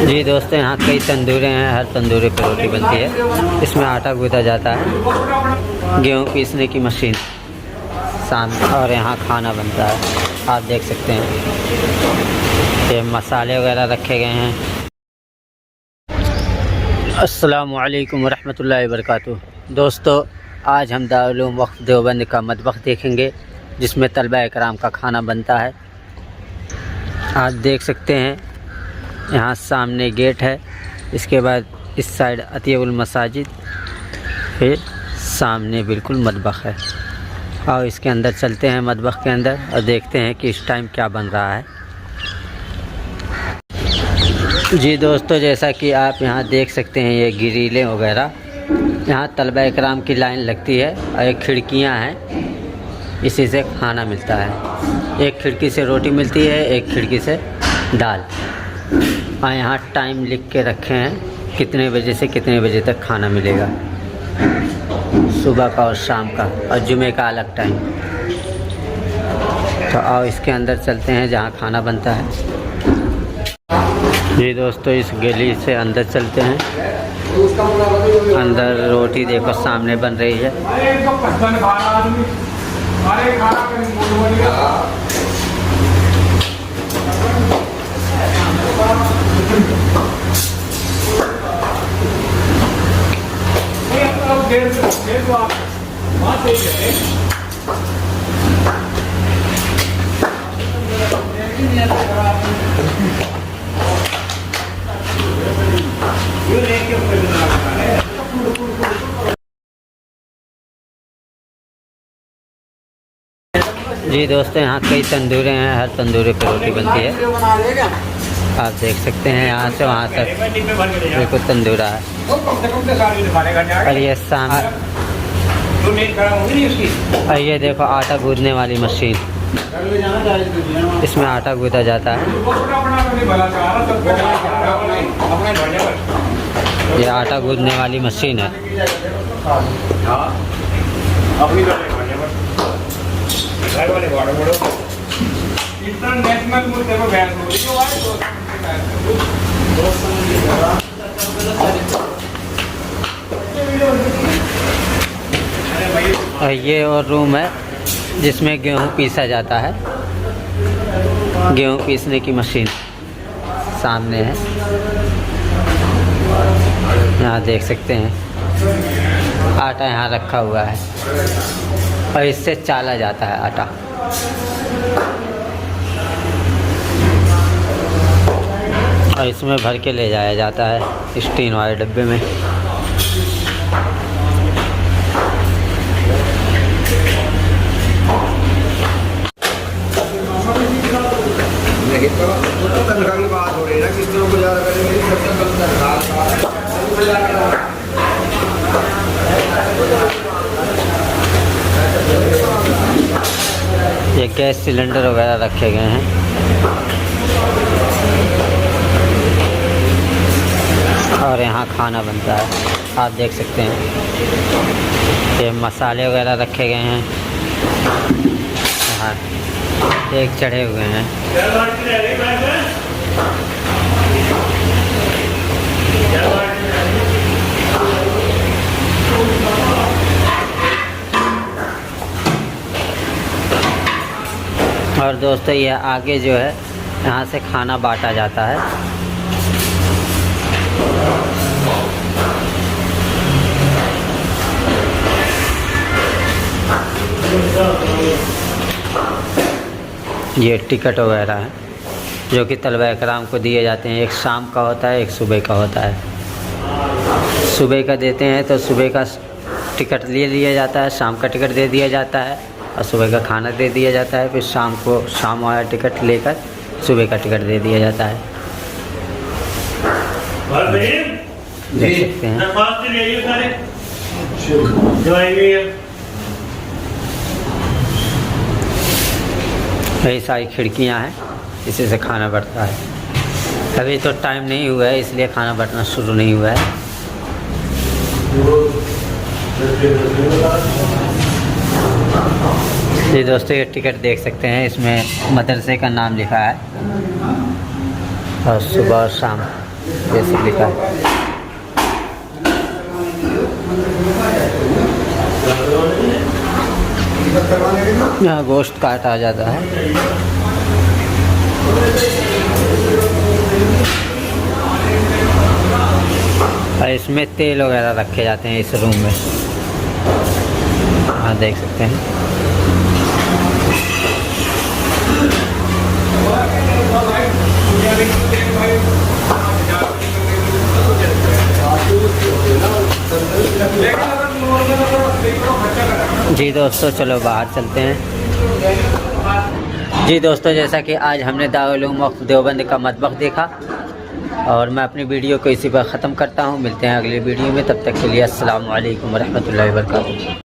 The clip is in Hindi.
जी दोस्तों, यहाँ कई तंदूरे हैं। हर तंदूरे पर रोटी बनती है। इसमें आटा गूंथा जाता है, गेहूँ पीसने की मशीन सामने, और यहाँ खाना बनता है। आप देख सकते हैं ये मसाले वगैरह रखे गए हैं। अस्सलामु अलैकुम वरहमतुल्लाहि वबरकातुहू। दोस्तों, आज हम दारुल उलूम वक्फ देवबंद का मतबख देखेंगे, जिसमें तलबा इकराम का खाना बनता है। आप देख सकते हैं यहाँ सामने गेट है, इसके बाद इस साइड अतियुल मसाजिद, फिर सामने बिल्कुल मतबख है। और इसके अंदर चलते हैं, मतबख के अंदर, और देखते हैं कि इस टाइम क्या बन रहा है। जी दोस्तों, जैसा कि आप यहाँ देख सकते हैं ये ग्रिलें वगैरह, यहाँ तलबा इकराम की लाइन लगती है और एक खिड़कियाँ हैं, इसी से खाना मिलता है। एक खिड़की से रोटी मिलती है, एक खिड़की से दाल। और यहाँ टाइम लिख के रखे हैं कितने बजे से कितने बजे तक खाना मिलेगा, सुबह का और शाम का, और जुमे का अलग टाइम। तो आओ इसके अंदर चलते हैं जहाँ खाना बनता है। जी दोस्तों, इस गली से अंदर चलते हैं। अंदर रोटी देखो सामने बन रही है। जी दोस्तों, यहाँ कई तंदूरे हैं। हर तंदूरे पर रोटी बनती है। आप देख सकते हैं यहाँ से वहाँ तक बिल्कुल तंदूरा है। और ये सामने, और ये देखो आटा गूंथने वाली मशीन, इसमें आटा गूंथा जाता है। ये आटा गूंथने वाली मशीन है। और ये और रूम है जिसमें गेहूँ पीसा जाता है। गेहूँ पीसने की मशीन सामने है, यहाँ देख सकते हैं। आटा यहाँ रखा हुआ है और इससे चाला जाता है आटा। और इसमें भर के ले जाया जाता है स्टीन वाले डब्बे में। तनख्वाह की बात हो रही है ना, किस तरह गुजारा करेंगे। ये गैस सिलेंडर वगैरह रखे गए हैं। और यहाँ खाना बनता है, आप देख सकते हैं। ये मसाले वगैरह रखे गए हैं, यहाँ एक चढ़े हुए हैं। और दोस्तों, ये आगे जो है यहाँ से खाना बांटा जाता है। ये टिकट वगैरह है जो कि तलबा इकराम को दिए जाते हैं। एक शाम का होता है, एक सुबह का होता है। सुबह का देते हैं तो सुबह का टिकट ले लिया जाता है, शाम का टिकट दे दिया जाता है, और सुबह का खाना दे दिया जाता है। फिर शाम को शाम वाला टिकट लेकर सुबह का टिकट दे दिया जाता है। देख सकते हैं। कई सारी खिड़कियां हैं, इसी से खाना बढ़ता है। अभी तो टाइम नहीं हुआ है, इसलिए खाना बढ़ना शुरू नहीं हुआ है। ये दोस्तों, ये टिकट देख सकते हैं, इसमें मदरसे का नाम लिखा है और सुबह और शाम ये सब लिखा है। यहाँ गोश्त काटा जाता है। और इसमें तेल वगैरह रखे जाते हैं इस रूम में, हाँ देख सकते हैं। जी दोस्तों चलो बाहर चलते हैं। जी दोस्तों, जैसा कि आज हमने दारुल उलूम वक्फ देवबंद का मतबख देखा और मैं अपनी वीडियो को इसी पर ख़त्म करता हूँ। मिलते हैं अगली वीडियो में, तब तक के लिए अस्सलाम वालेकुम रहमतुल्लाहि व बरकातुहू।